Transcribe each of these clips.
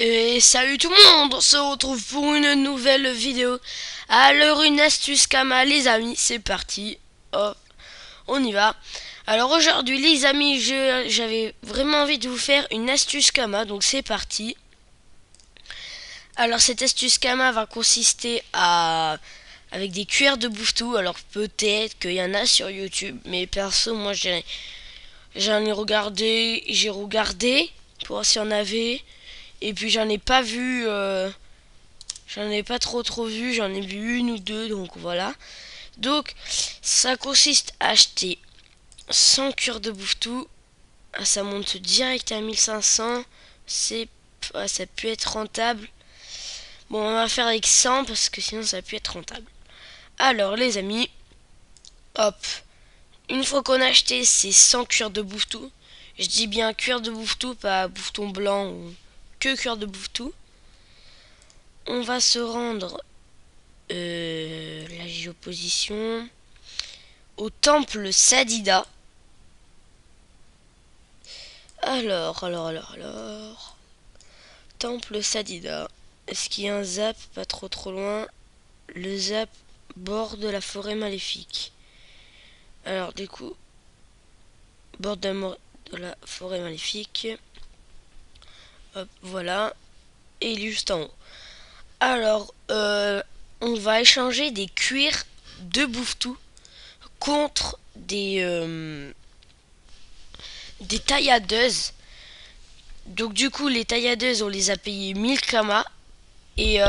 Et salut tout le monde, on se retrouve pour une nouvelle vidéo. Alors une astuce Kama les amis, c'est parti. Hop, on y va. Alors aujourd'hui les amis, j'avais vraiment envie de vous faire une astuce Kama, donc c'est parti. Alors cette astuce Kama va consister à avec des cuillères de bouffetou. Alors peut-être qu'il y en a sur YouTube, mais perso moi j'en ai regardé, j'ai regardé pour voir s'il y en avait. Et puis j'en ai pas vu, j'en ai pas trop vu, j'en ai vu une ou deux, donc voilà. Donc ça consiste à acheter 100 cures de bouffetou. Ah, ça monte direct à 1500, ça peut être rentable. Bon, on va faire avec 100 parce que sinon ça peut être rentable. Alors les amis, hop, une fois qu'on a acheté ces 100 cuirs de bouffetou, je dis bien cuir de bouffetou, pas bouffeton blanc ou que cuir de bouffetou. On va se rendre la géoposition au temple Sadida. Alors, temple Sadida. Est-ce qu'il y a un zap pas trop loin? Le zap bord de la forêt maléfique. Alors du coup, bord de la forêt maléfique. Hop, voilà. Et il est juste en haut. Alors, on va échanger des cuirs de bouffetou contre des tailladeuses. Donc du coup les tailladeuses on les a payées 1000 kamas. Et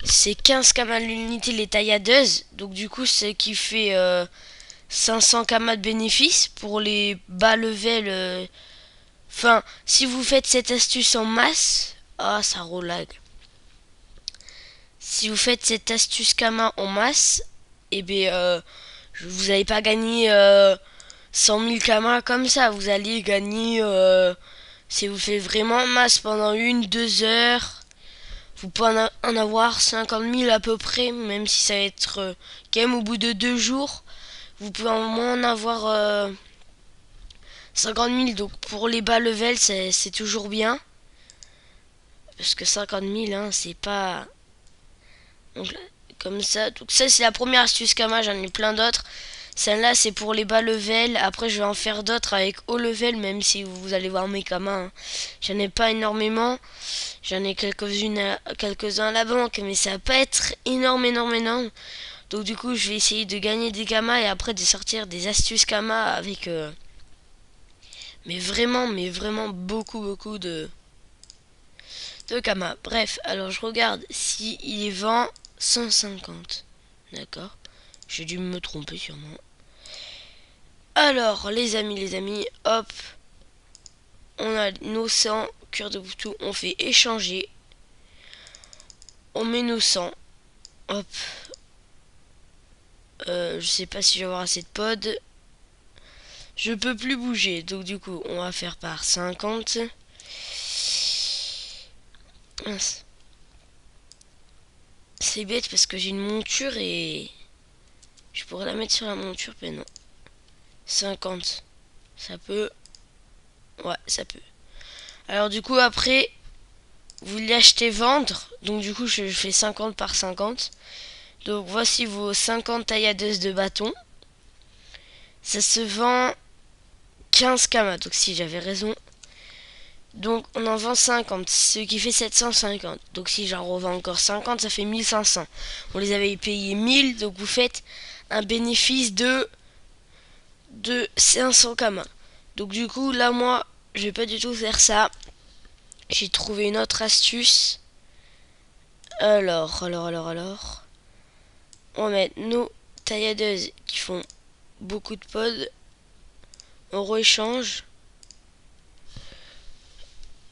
c'est 15 kamas l'unité les tailladeuses. Donc du coup ce qui fait 500 kamas de bénéfice pour les bas level. Enfin si vous faites cette astuce en masse. Ah ça relag. Si vous faites cette astuce kama en masse, et bien vous n'allez pas gagner 100 000 kamas comme ça. Vous allez gagner, si vous faites vraiment masse pendant 1-2 heures, vous pouvez en avoir 50 000 à peu près, même si ça va être quand même au bout de 2 jours. Vous pouvez au moins en avoir 50 000. Donc pour les bas level, c'est toujours bien. Parce que 50 000, hein, c'est pas... Donc, comme ça. Donc ça c'est la première astuce Kama, j'en ai plein d'autres. Celle-là c'est pour les bas level. Après je vais en faire d'autres avec haut level, même si vous allez voir mes Kama, hein. J'en ai pas énormément. J'en ai quelques-uns à la banque, mais ça va pas être énorme. Donc du coup je vais essayer de gagner des Kama et après de sortir des astuces Kama avec mais vraiment beaucoup de Kama. Bref, alors je regarde si il est vend 150. D'accord. J'ai dû me tromper sûrement. Alors les amis, hop. On a nos 100 cuirs de bouffetou, on fait échanger. On met nos 100. Hop. Je sais pas si je vais avoir assez de pod. Je peux plus bouger, donc du coup on va faire par 50. C'est bête parce que j'ai une monture et je pourrais la mettre sur la monture, mais non. 50. Ça peut. Ouais, ça peut. Alors du coup après, vous l'achetez vendre. Donc du coup je fais 50 par 50. Donc voici vos 50 tailladeuses de bâton. Ça se vend 15 kamas. Donc si j'avais raison. Donc on en vend 50, ce qui fait 750. Donc si j'en revends encore 50, ça fait 1500. On les avait payés 1000, donc vous faites un bénéfice de 500 kamas. Donc du coup là moi je vais pas du tout faire ça. J'ai trouvé une autre astuce. Alors. On va mettre nos tailladeuses qui font beaucoup de pods. On rééchange.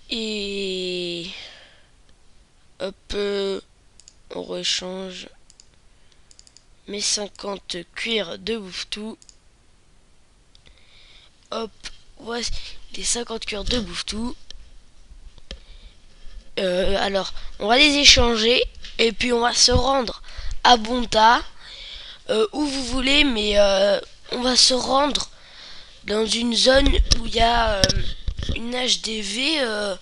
Et hop, on rééchange mes 50 cuirs de bouffetou. Hop, voici les 50 cuirs de bouffetou. Alors, on va les échanger et puis on va se rendre à Bonta, où vous voulez, mais on va se rendre dans une zone où il y a une HDV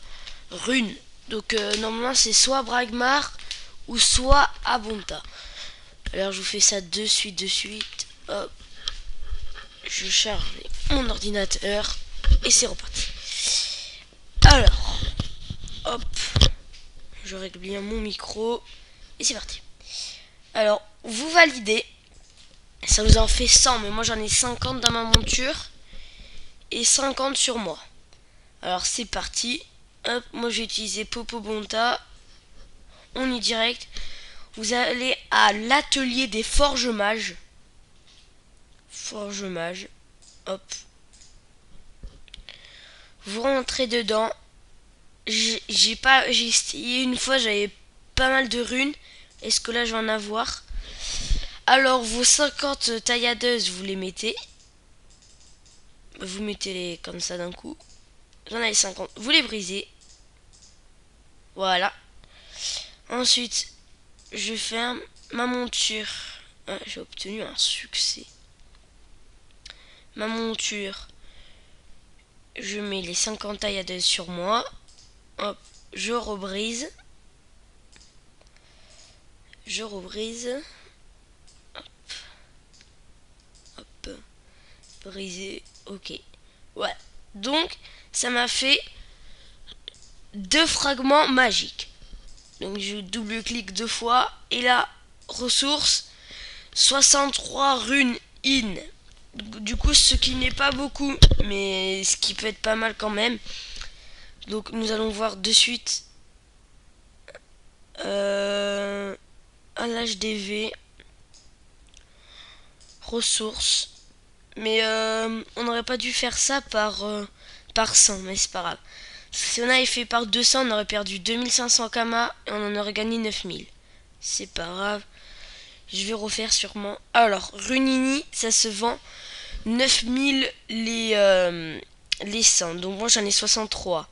rune. Donc normalement c'est soit Bragmar ou soit Abonta. Alors je vous fais ça de suite. Hop. Je charge mon ordinateur et c'est reparti. Alors, hop. Je règle bien mon micro et c'est parti. Alors, vous validez. Ça vous en fait 100, mais moi j'en ai 50 dans ma monture et 50 sur moi. Alors c'est parti. Hop, moi j'ai utilisé Popo Bonta. On y direct. Vous allez à l'atelier des forges mages. Forge mage. Hop. Vous rentrez dedans. J'ai essayé une fois, j'avais pas mal de runes. Est-ce que là je vais en avoir? Alors vos 50 tailladeuses, vous les mettez. Vous mettez les comme ça d'un coup. J'en avais 50. Vous les brisez. Voilà. Ensuite, je ferme ma monture. Ah, j'ai obtenu un succès. Ma monture. Je mets les 50 tailladeuses sur moi. Hop, je rebrise. Je rebrise. Hop. Hop. Briser. Ok. Ouais. Donc, ça m'a fait 2 fragments magiques. Donc, je double-clique 2 fois. Et là, ressources. 63 runes in. Du coup, ce qui n'est pas beaucoup, mais ce qui peut être pas mal quand même. Donc, nous allons voir de suite un HDV ressources. Mais on n'aurait pas dû faire ça par 100, mais c'est pas grave. Si on avait fait par 200, on aurait perdu 2500 Kama et on en aurait gagné 9000. C'est pas grave. Je vais refaire sûrement. Alors, Runini, ça se vend 9000 les 100. Donc moi j'en ai 63.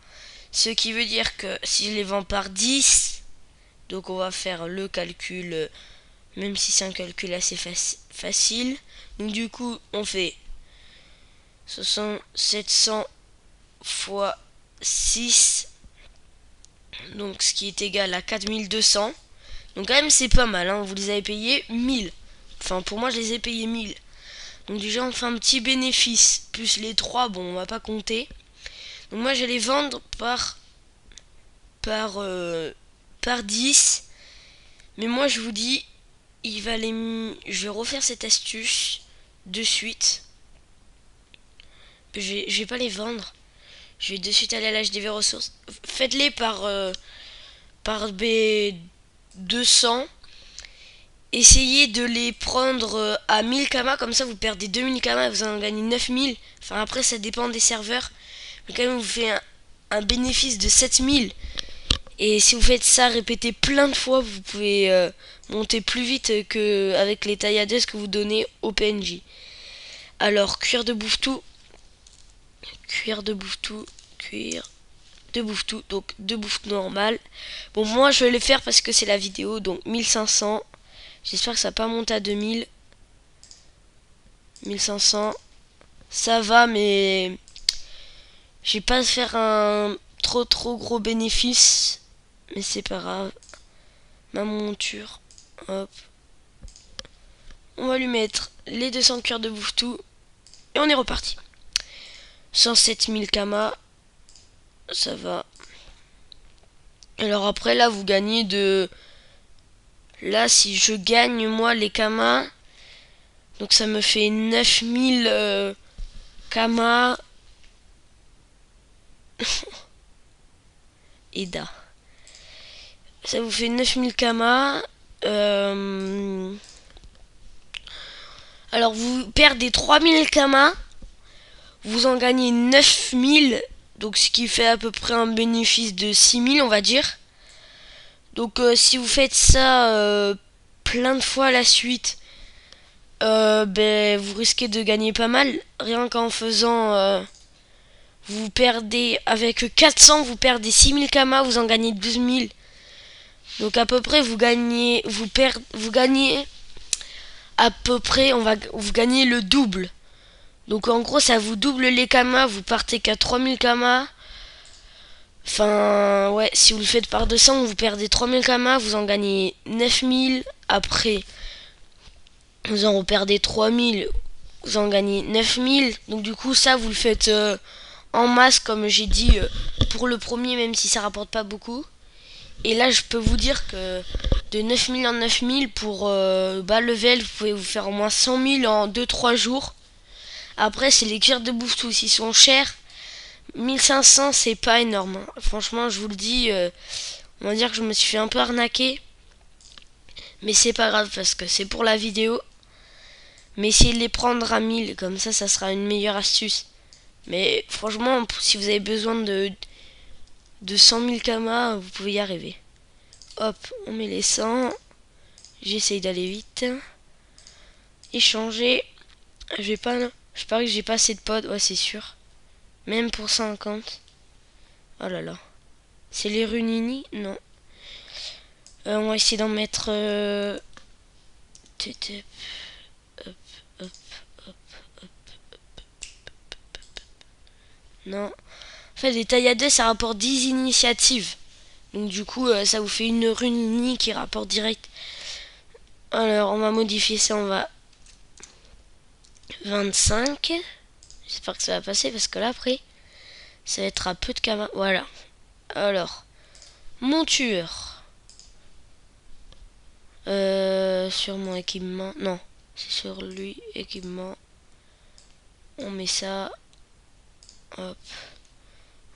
Ce qui veut dire que si je les vends par 10, donc on va faire le calcul, même si c'est un calcul assez facile. Donc du coup on fait 700 fois 6. Donc ce qui est égal à 4200. Donc quand même c'est pas mal, hein. Vous les avez payés 1000. Enfin pour moi je les ai payés 1000. Donc déjà on fait un petit bénéfice. Plus les 3, bon on va pas compter. Donc moi je vais les vendre par 10. Mais moi je vous dis, je vais refaire cette astuce de suite. Je vais pas les vendre. Je vais de suite aller à l'HDV ressources. Faites-les par B200. Essayez de les prendre à 1000 Kama, comme ça vous perdez 2000 Kama et vous en gagnez 9000. Enfin après ça dépend des serveurs. Mais quand même vous faites un bénéfice de 7000. Et si vous faites ça répéter plein de fois, vous pouvez monter plus vite qu'avec les tailladeuses que vous donnez au PNJ. Alors cuir de bouffe-tout. Cuir de bouffe-tout. Cuir de bouffe-tout. Donc de bouffe normal. Bon moi je vais le faire parce que c'est la vidéo. Donc 1500. J'espère que ça va pas monter à 2000. 1500. Ça va mais je vais pas faire un trop gros bénéfice. Mais c'est pas grave. Ma monture. Hop. On va lui mettre les 200 cuirs de bouffe-tout. Et on est reparti. 107 000 Kama. Ça va. Alors après là vous gagnez de... Là si je gagne moi les Kama. Donc ça me fait 9000 Kama. Eda. Ça vous fait 9000 Kama. Alors vous perdez 3000 Kama. Vous en gagnez 9000. Donc ce qui fait à peu près un bénéfice de 6000 on va dire. Donc si vous faites ça plein de fois à la suite, vous risquez de gagner pas mal. Rien qu'en faisant... vous perdez... Avec 400 vous perdez 6000 Kama, vous en gagnez 12000. Donc à peu près vous gagnez... Vous gagnez... À peu près vous gagnez le double. Donc en gros ça vous double les Kama. Vous partez qu'à 3000 Kama. Enfin, ouais, si vous le faites par 200, vous perdez 3000 kamas, vous en gagnez 9000. Après, vous en reperdez 3000, vous en gagnez 9000. Donc du coup, ça, vous le faites en masse, comme j'ai dit, pour le premier, même si ça rapporte pas beaucoup. Et là, je peux vous dire que de 9000 en 9000 pour bas level, vous pouvez vous faire au moins 100 000 en 2-3 jours. Après, c'est les cuirs de bouffe tous, ils sont chers. 1500, c'est pas énorme, hein. Franchement, je vous le dis, on va dire que je me suis fait un peu arnaquer. Mais c'est pas grave parce que c'est pour la vidéo. Mais essayez de les prendre à 1000, comme ça sera une meilleure astuce. Mais franchement, si vous avez besoin de 100 000 kamas, vous pouvez y arriver. Hop, on met les 100. J'essaye d'aller vite. Échanger. Je parie que j'ai pas assez de pods, ouais, c'est sûr. Même pour 50. Oh là là. C'est les runini? Non. On va essayer d'en mettre... Hop, hop, hop, hop. Non. En fait, les tailles à 2, ça rapporte 10 initiatives. Donc du coup, ça vous fait une runini qui rapporte direct. Alors, on va modifier ça, on va... 25. J'espère que ça va passer parce que là, après, ça va être à peu de kamas. Voilà. Alors, monture. Sur mon équipement. Non, c'est sur lui, équipement. On met ça. Hop.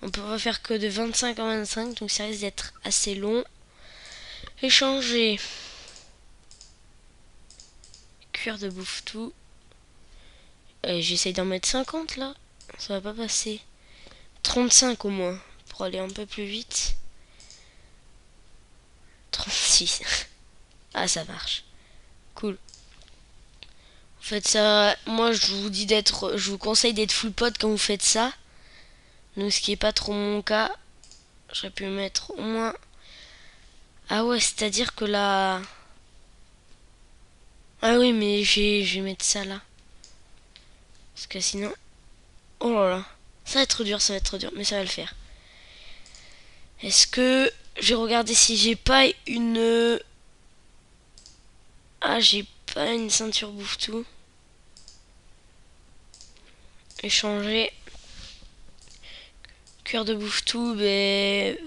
On peut pas faire que de 25 en 25, donc ça risque d'être assez long. Échanger. Cuir de bouffe tout. J'essaye d'en mettre 50 là. Ça va pas passer. 35 au moins. Pour aller un peu plus vite. 36. Ah, ça marche. Cool. En fait, ça. Moi, je vous conseille d'être full pot quand vous faites ça. Donc, ce qui est pas trop mon cas. J'aurais pu mettre au moins. Ah ouais, c'est-à-dire que là. Ah oui, mais je vais mettre ça là. Parce que sinon. Oh là là. Ça va être dur, ça va être dur, mais ça va le faire. Est-ce que... Je vais regarder si j'ai pas une... Ah, j'ai pas une ceinture bouffe-tout. Échanger. Cuir de bouffe-tout, ben...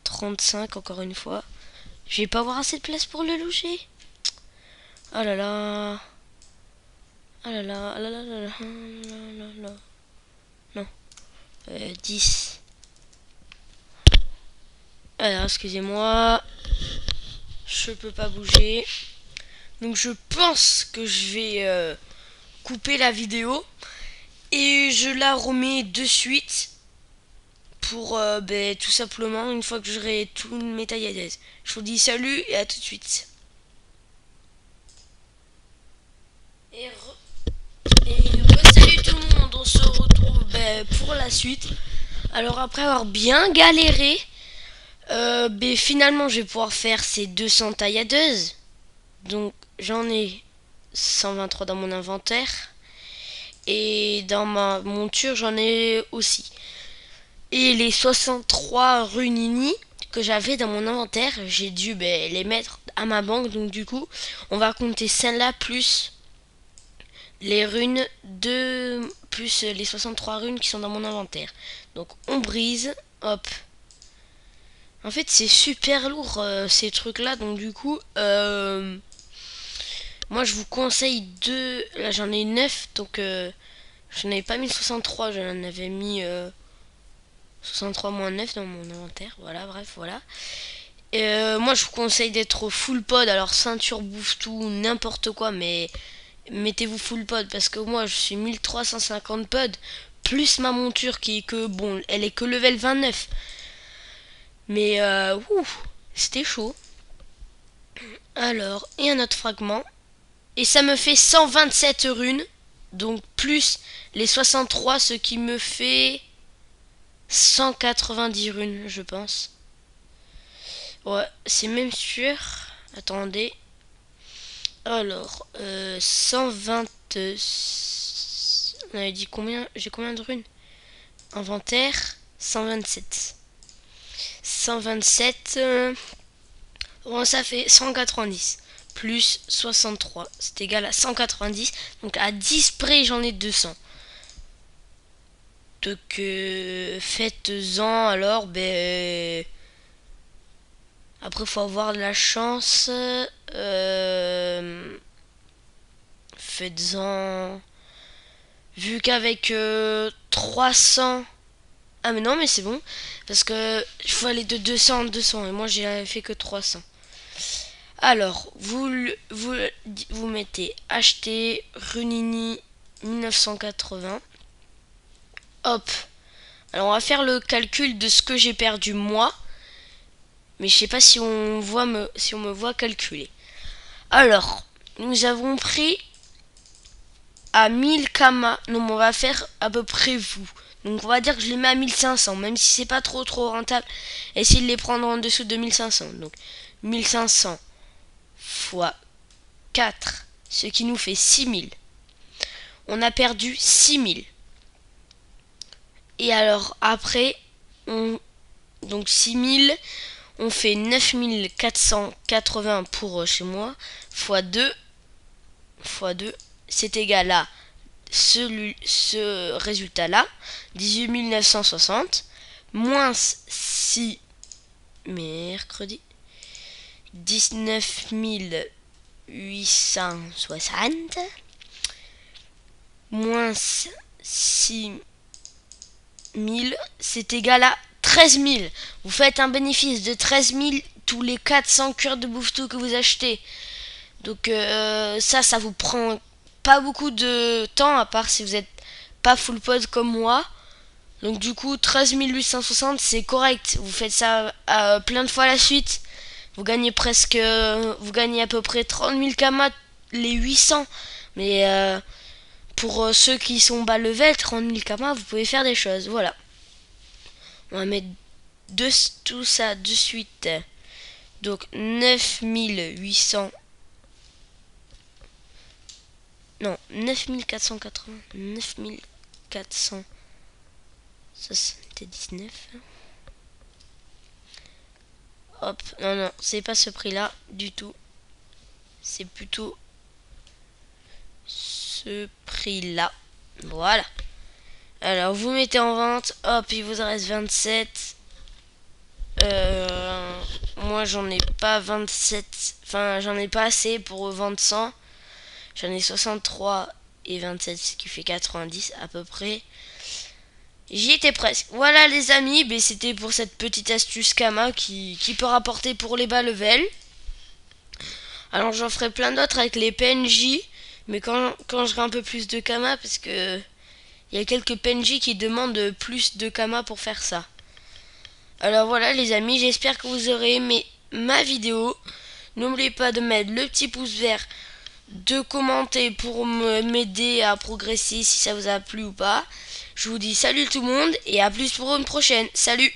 35 encore une fois. Je vais pas avoir assez de place pour le loger. Oh là là. Oh là là, oh là là, là là, là là. Non. 10. Alors, excusez-moi. Je peux pas bouger. Donc je pense que je vais couper la vidéo. Et je la remets de suite. Pour tout simplement, une fois que j'aurai tout mes tailles à l'aise. Je vous dis salut et à tout de suite. Et salut tout le monde. On se retrouve pour la suite. Alors après avoir bien galéré, finalement je vais pouvoir faire ces 200 tailladeuses. Donc j'en ai 123 dans mon inventaire. Et dans ma monture j'en ai aussi. Et les 63 runini que j'avais dans mon inventaire, j'ai dû les mettre à ma banque. Donc du coup on va compter celle-là plus les runes de plus les 63 runes qui sont dans mon inventaire. Donc on brise, hop. En fait c'est super lourd ces trucs là, donc du coup moi je vous conseille de... Là j'en ai 9, donc j'en avais pas mis 63, j'en avais mis 63 moins 9 dans mon inventaire. Voilà, bref, voilà. Moi je vous conseille d'être full pod, alors ceinture bouffe tout, n'importe quoi, mais mettez-vous full pod parce que moi je suis 1350 pod, plus ma monture qui est que, bon, elle est que level 29. Mais c'était chaud. Alors, et un autre fragment. Et ça me fait 127 runes. Donc plus les 63, ce qui me fait 190 runes, je pense. Ouais, c'est même sûr. Attendez. Alors, 120... On avait dit combien? J'ai combien de runes? Inventaire, 127. 127. Bon, ça fait 190. Plus 63. C'est égal à 190. Donc à 10 près, j'en ai 200. Donc faites-en alors. Ben, après, faut avoir de la chance. Faites-en. Vu qu'avec 300. Ah mais non mais c'est bon. Parce que il faut aller de 200 en 200. Et moi j'ai fait que 300. Alors, vous mettez acheter Runini 1980. Hop. Alors on va faire le calcul de ce que j'ai perdu moi. Mais je sais pas si on me voit calculer. Alors, nous avons pris à 1000 kamas. Non, mais on va faire à peu près vous. Donc on va dire que je les mets à 1500, même si c'est pas trop rentable. Essayez de les prendre en dessous de 1500. Donc 1500 fois 4, ce qui nous fait 6000. On a perdu 6000. Et alors après, donc 6000, on fait 9480 pour chez moi, fois 2, c'est égal à ce résultat-là, 18 960, moins 6 mercredi, 19 860, moins 6 000, c'est égal à 13 000. Vous faites un bénéfice de 13 000 tous les 400 cuirs de bouffetou que vous achetez. Donc ça vous prend pas beaucoup de temps, à part si vous êtes pas full pod comme moi. Donc du coup 13 860 c'est correct. Vous faites ça plein de fois à la suite. Vous gagnez vous gagnez à peu près 30 000 kamas les 800. Mais pour ceux qui sont bas level, 30 000 kamas, vous pouvez faire des choses. Voilà. On va mettre tout ça de suite. Donc 9800. Non, 9480. 9400. Ça c'était 19. Hop, non, c'est pas ce prix-là du tout. C'est plutôt ce prix-là. Voilà. Alors, vous mettez en vente. Hop, il vous en reste 27. Moi, j'en ai pas 27. Enfin, j'en ai pas assez pour vendre 100. J'en ai 63 et 27, ce qui fait 90 à peu près. J'y étais presque. Voilà les amis, ben, c'était pour cette petite astuce Kama qui peut rapporter pour les bas level. Alors j'en ferai plein d'autres avec les PNJ, mais quand j'aurai un peu plus de Kama, parce que il y a quelques PNJ qui demandent plus de Kama pour faire ça. Alors voilà les amis, j'espère que vous aurez aimé ma vidéo. N'oubliez pas de mettre le petit pouce vert, de commenter pour m'aider à progresser si ça vous a plu ou pas. Je vous dis salut tout le monde et à plus pour une prochaine. Salut!